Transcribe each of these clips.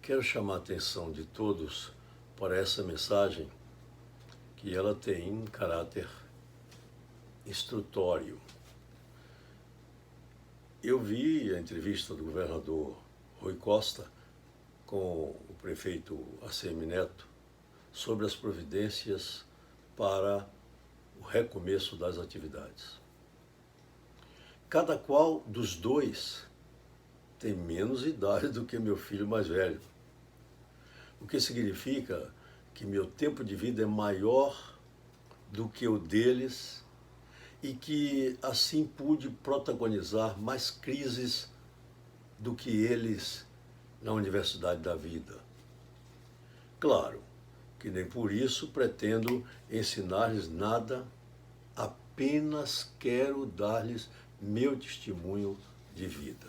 Quero chamar a atenção de todos para essa mensagem, que ela tem um caráter instrutório. Eu vi a entrevista do governador Rui Costa com o prefeito ACM Neto sobre as providências para o recomeço das atividades. Cada qual dos dois tem menos idade do que meu filho mais velho, o que significa que meu tempo de vida é maior do que o deles e que assim pude protagonizar mais crises do que eles na Universidade da Vida. Claro que nem por isso pretendo ensinar-lhes nada, apenas quero dar-lhes meu testemunho de vida.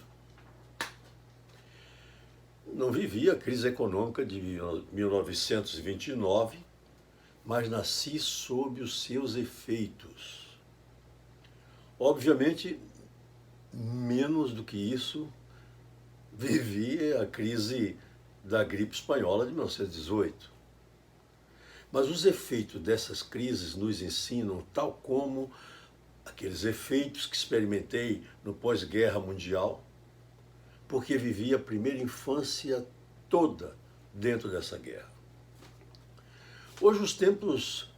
Não vivi a crise econômica de 1929, mas nasci sob os seus efeitos. Obviamente, menos do que isso, vivi a crise da gripe espanhola de 1918. Mas os efeitos dessas crises nos ensinam, tal como aqueles efeitos que experimentei no pós-guerra mundial, porque vivi a primeira infância toda dentro dessa guerra. Hoje os tempos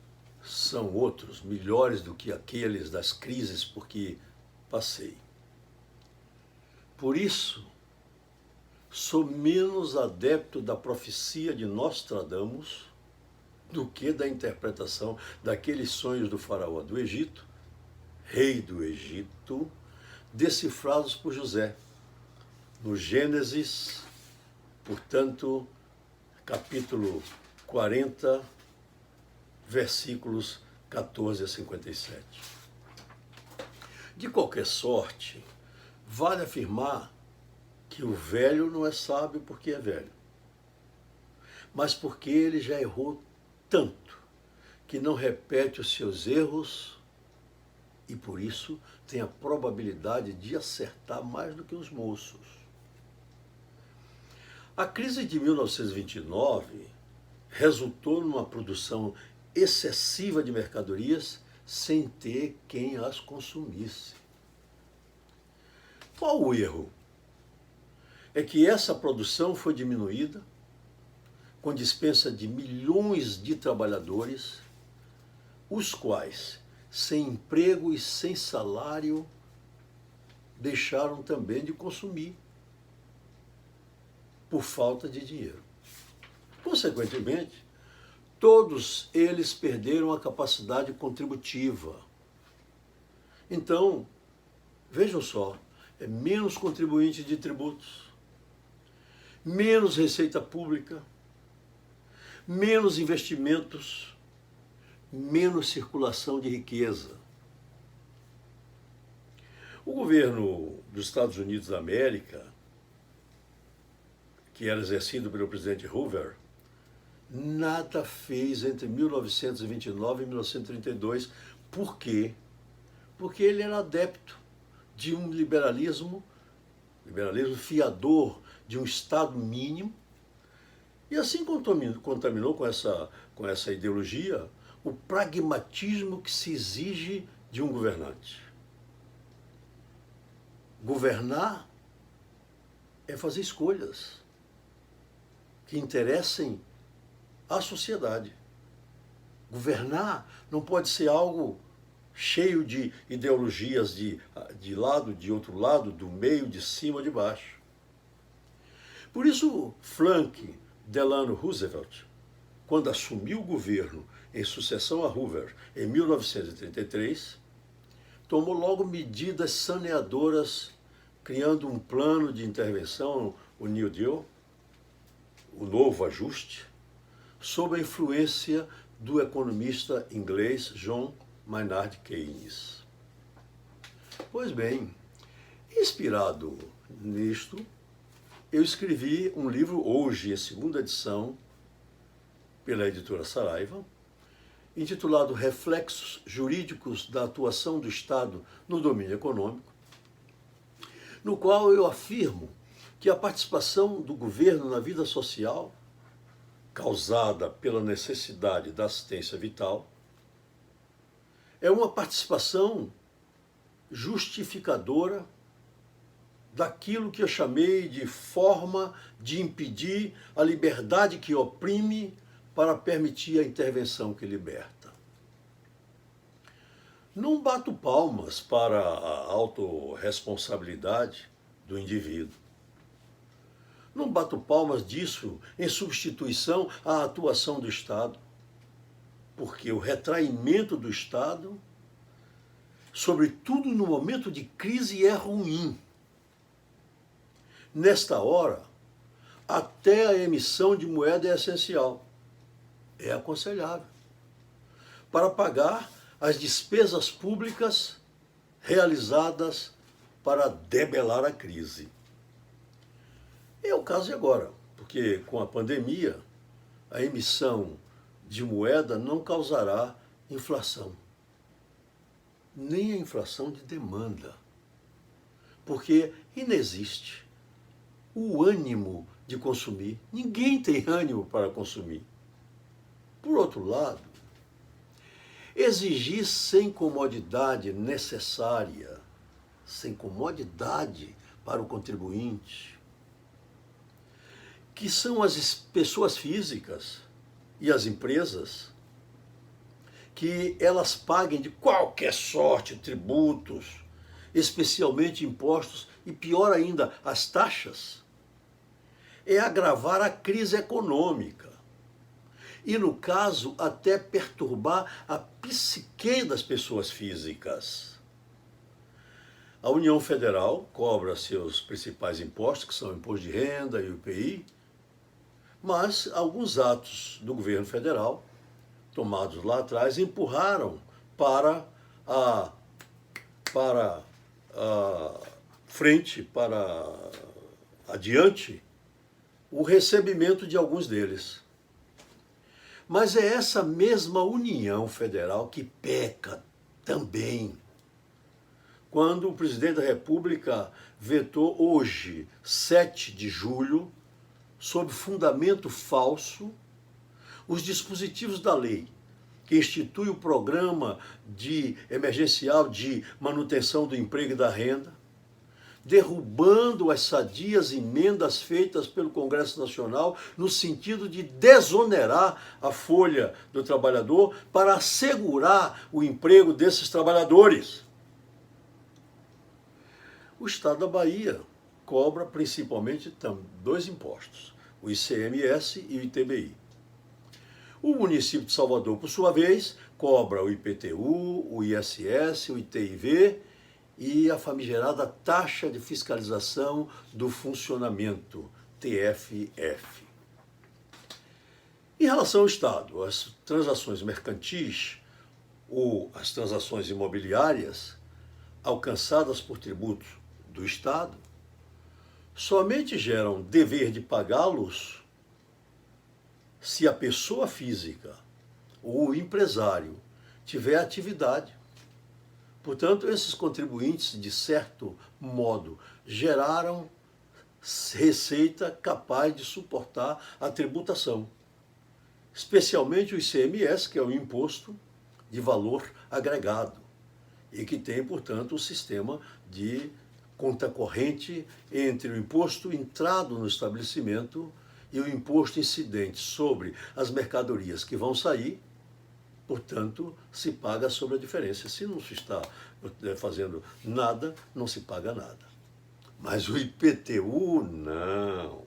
são outros, melhores do que aqueles das crises por que passei. Por isso, sou menos adepto da profecia de Nostradamus do que da interpretação daqueles sonhos do faraó do Egito, rei do Egito, decifrados por José, no Gênesis, portanto, capítulo 40, versículos 14 a 57. De qualquer sorte, vale afirmar que o velho não é sábio porque é velho, mas porque ele já errou tanto que não repete os seus erros e, por isso, tem a probabilidade de acertar mais do que os moços. A crise de 1929 resultou numa produção excessiva de mercadorias sem ter quem as consumisse. Qual o erro? É que essa produção foi diminuída, com dispensa de milhões de trabalhadores, os quais, sem emprego e sem salário, deixaram também de consumir, por falta de dinheiro. Consequentemente, todos eles perderam a capacidade contributiva. Então, vejam só, é menos contribuinte de tributos, menos receita pública, menos investimentos, menos circulação de riqueza. O governo dos Estados Unidos da América, que era exercido pelo presidente Hoover, nada fez entre 1929 e 1932. Por quê? Porque ele era adepto de um liberalismo fiador de um Estado mínimo, e assim contaminou com essa ideologia o pragmatismo que se exige de um governante. Governar é fazer escolhas que interessem à sociedade. Governar não pode ser algo cheio de ideologias de lado, de outro lado, do meio, de cima, de baixo. Por isso, Franklin Delano Roosevelt, quando assumiu o governo em sucessão a Hoover em 1933, tomou logo medidas saneadoras, criando um plano de intervenção, o New Deal, o novo ajuste, sob a influência do economista inglês John Maynard Keynes. Pois bem, inspirado nisto, eu escrevi um livro hoje, em segunda edição, pela editora Saraiva, intitulado Reflexos Jurídicos da Atuação do Estado no Domínio Econômico, no qual eu afirmo que a participação do governo na vida social, causada pela necessidade da assistência vital, é uma participação justificadora daquilo que eu chamei de forma de impedir a liberdade que oprime para permitir a intervenção que liberta. Não bato palmas para a autorresponsabilidade do indivíduo. Não bato palmas disso em substituição à atuação do Estado, porque o retraimento do Estado, sobretudo no momento de crise, é ruim. Nesta hora, até a emissão de moeda é essencial, é aconselhável, para pagar as despesas públicas realizadas para debelar a crise. É o caso de agora, porque com a pandemia, a emissão de moeda não causará inflação, nem a inflação de demanda, porque inexiste o ânimo de consumir. Ninguém tem ânimo para consumir. Por outro lado, exigir sem comodidade necessária, sem comodidade para o contribuinte, que são as pessoas físicas e as empresas, que elas paguem de qualquer sorte tributos, especialmente impostos, e pior ainda, as taxas, é agravar a crise econômica. E, no caso, até perturbar a psique das pessoas físicas. A União Federal cobra seus principais impostos, que são o Imposto de Renda e o IPI, mas alguns atos do governo federal, tomados lá atrás, empurraram para a frente, para adiante, o recebimento de alguns deles. Mas é essa mesma União Federal que peca também. Quando o presidente da República vetou hoje, 7 de julho, sob fundamento falso, os dispositivos da lei que institui o programa emergencial de manutenção do emprego e da renda, derrubando as sadias emendas feitas pelo Congresso Nacional no sentido de desonerar a folha do trabalhador para assegurar o emprego desses trabalhadores. O Estado da Bahia cobra principalmente 2 impostos, o ICMS e o ITBI. O município de Salvador, por sua vez, cobra o IPTU, o ISS, o ITIV e a famigerada Taxa de Fiscalização do Funcionamento, TFF. Em relação ao Estado, as transações mercantis ou as transações imobiliárias alcançadas por tributos do Estado somente geram dever de pagá-los se a pessoa física ou o empresário tiver atividade. Portanto, esses contribuintes, de certo modo, geraram receita capaz de suportar a tributação, especialmente o ICMS, que é o Imposto de Valor Agregado, e que tem, portanto, o sistema de conta corrente entre o imposto entrado no estabelecimento e o imposto incidente sobre as mercadorias que vão sair. Portanto, se paga sobre a diferença. Se não se está fazendo nada, não se paga nada. Mas o IPTU, não.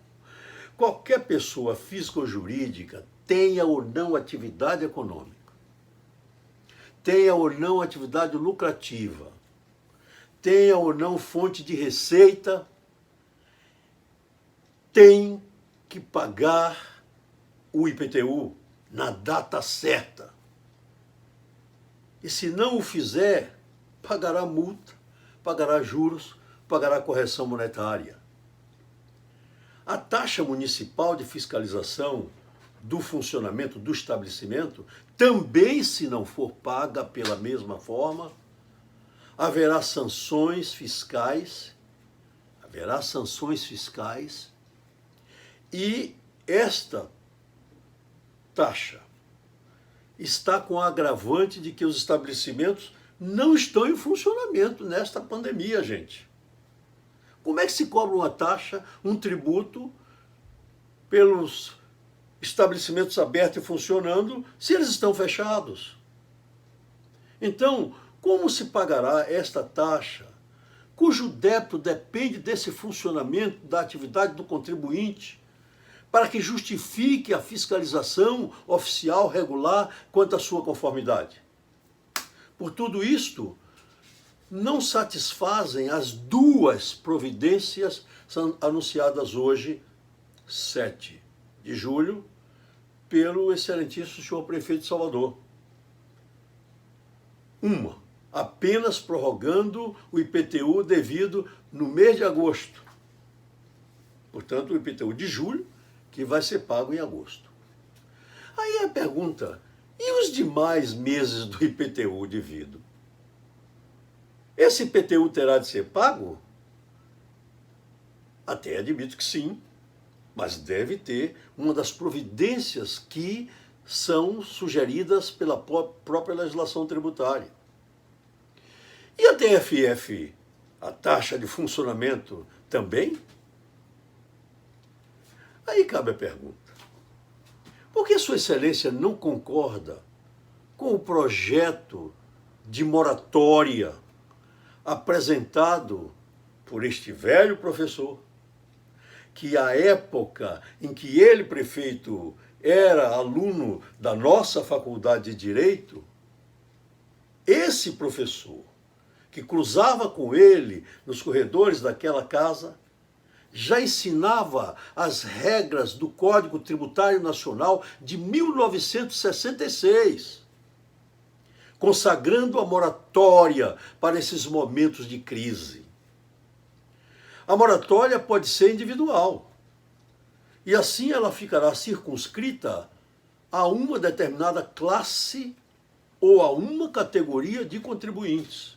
Qualquer pessoa física ou jurídica, tenha ou não atividade econômica, tenha ou não atividade lucrativa, tenha ou não fonte de receita, tem que pagar o IPTU na data certa. E se não o fizer, pagará multa, pagará juros, pagará correção monetária. A taxa municipal de fiscalização do funcionamento do estabelecimento também, se não for paga pela mesma forma, haverá sanções fiscais, haverá sanções fiscais e esta taxa está com a agravante de que os estabelecimentos não estão em funcionamento nesta pandemia, gente. Como é que se cobra uma taxa, um tributo, pelos estabelecimentos abertos e funcionando, se eles estão fechados? Então, como se pagará esta taxa, cujo débito depende desse funcionamento da atividade do contribuinte, para que justifique a fiscalização oficial regular quanto à sua conformidade? Por tudo isto, não satisfazem as duas providências anunciadas hoje, 7 de julho, pelo excelentíssimo senhor prefeito de Salvador. Uma, apenas prorrogando o IPTU devido no mês de agosto. Portanto, o IPTU de julho, que vai ser pago em agosto. Aí a pergunta, e os demais meses do IPTU devido? Esse IPTU terá de ser pago? Até admito que sim, mas deve ter uma das providências que são sugeridas pela própria legislação tributária. E a TFF, a taxa de funcionamento, também? Aí cabe a pergunta, por que Sua Excelência não concorda com o projeto de moratória apresentado por este velho professor, que à época em que ele, prefeito, era aluno da nossa faculdade de Direito, esse professor, que cruzava com ele nos corredores daquela casa, já ensinava as regras do Código Tributário Nacional de 1966, consagrando a moratória para esses momentos de crise. A moratória pode ser individual, e assim ela ficará circunscrita a uma determinada classe ou a uma categoria de contribuintes,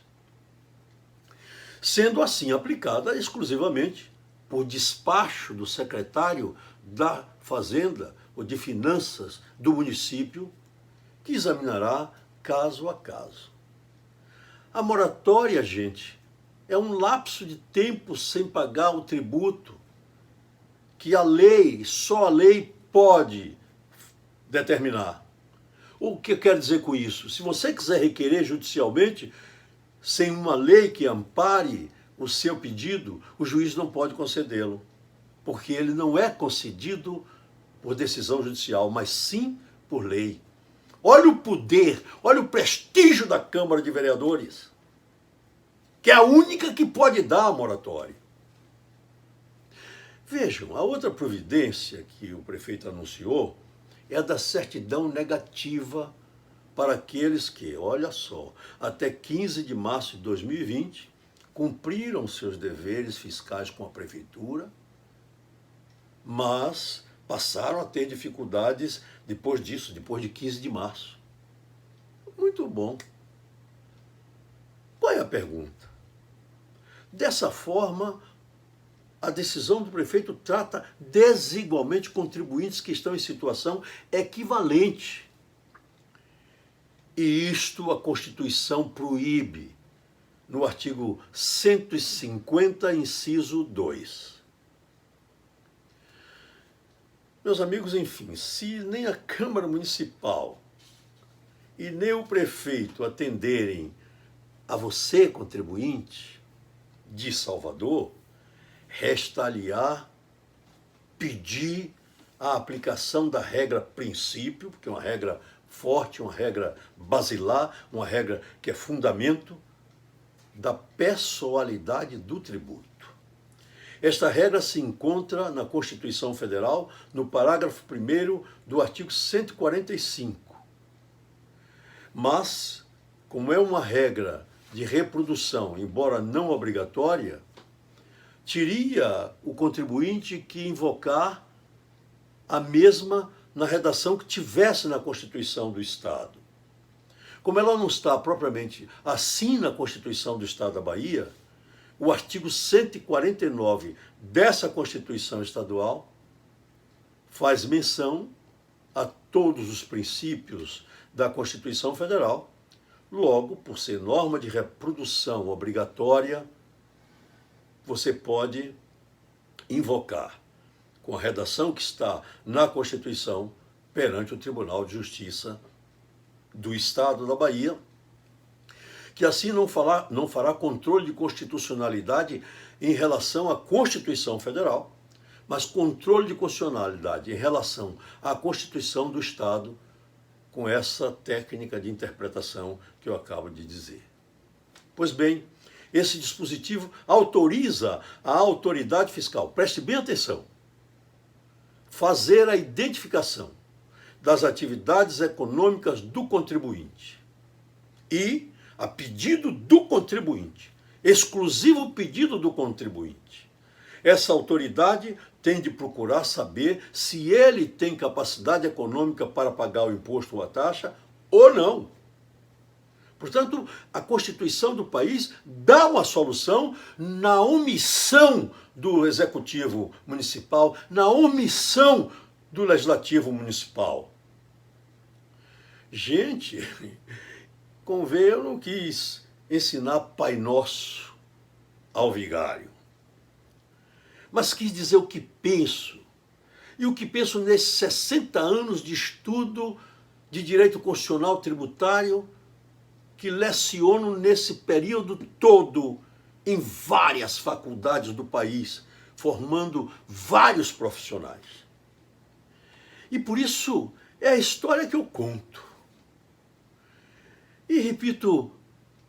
sendo assim aplicada exclusivamente por despacho do secretário da Fazenda ou de Finanças do município, que examinará caso a caso. A moratória, gente, é um lapso de tempo sem pagar o tributo que a lei, só a lei pode determinar. O que eu quero dizer com isso? Se você quiser requerer judicialmente, sem uma lei que ampare o seu pedido, o juiz não pode concedê-lo, porque ele não é concedido por decisão judicial, mas sim por lei. Olha o poder, olha o prestígio da Câmara de Vereadores, que é a única que pode dar a moratória. Vejam, a outra providência que o prefeito anunciou é a da certidão negativa para aqueles que, olha só, até 15 de março de 2020, cumpriram seus deveres fiscais com a prefeitura, mas passaram a ter dificuldades depois disso, depois de 15 de março. Muito bom. Qual é a pergunta? Dessa forma, a decisão do prefeito trata desigualmente contribuintes que estão em situação equivalente. E isto a Constituição proíbe, no artigo 150, inciso 2. Meus amigos, enfim, se nem a Câmara Municipal e nem o prefeito atenderem a você, contribuinte de Salvador, resta-lhe-á pedir a aplicação da regra princípio, porque é uma regra forte, uma regra basilar, uma regra que é fundamento da pessoalidade do tributo. Esta regra se encontra na Constituição Federal, no parágrafo 1º do artigo 145. Mas, como é uma regra de reprodução, embora não obrigatória, teria o contribuinte que invocar a mesma na redação que tivesse na Constituição do Estado. Como ela não está propriamente assim na Constituição do Estado da Bahia, o artigo 149 dessa Constituição Estadual faz menção a todos os princípios da Constituição Federal. Logo, por ser norma de reprodução obrigatória, você pode invocar, com a redação que está na Constituição, perante o Tribunal de Justiça do Estado da Bahia, que assim não fará controle de constitucionalidade em relação à Constituição Federal, mas controle de constitucionalidade em relação à Constituição do Estado, com essa técnica de interpretação que eu acabo de dizer. Pois bem, esse dispositivo autoriza a autoridade fiscal, preste bem atenção, fazer a identificação das atividades econômicas do contribuinte e, a pedido do contribuinte, exclusivo pedido do contribuinte, essa autoridade tem de procurar saber se ele tem capacidade econômica para pagar o imposto ou a taxa ou não. Portanto, a Constituição do país dá uma solução na omissão do Executivo Municipal, na omissão do Legislativo Municipal. Gente, convém, eu não quis ensinar Pai Nosso ao vigário, mas quis dizer o que penso. E o que penso nesses 60 anos de estudo de direito constitucional tributário, que leciono nesse período todo em várias faculdades do país, formando vários profissionais. E por isso é a história que eu conto. E repito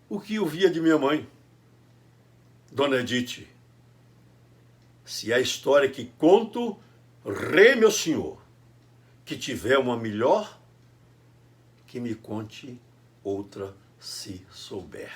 o que eu via de minha mãe, Dona Edith. Se é a história que conto, rei meu senhor, que tiver uma melhor, que me conte outra se souber.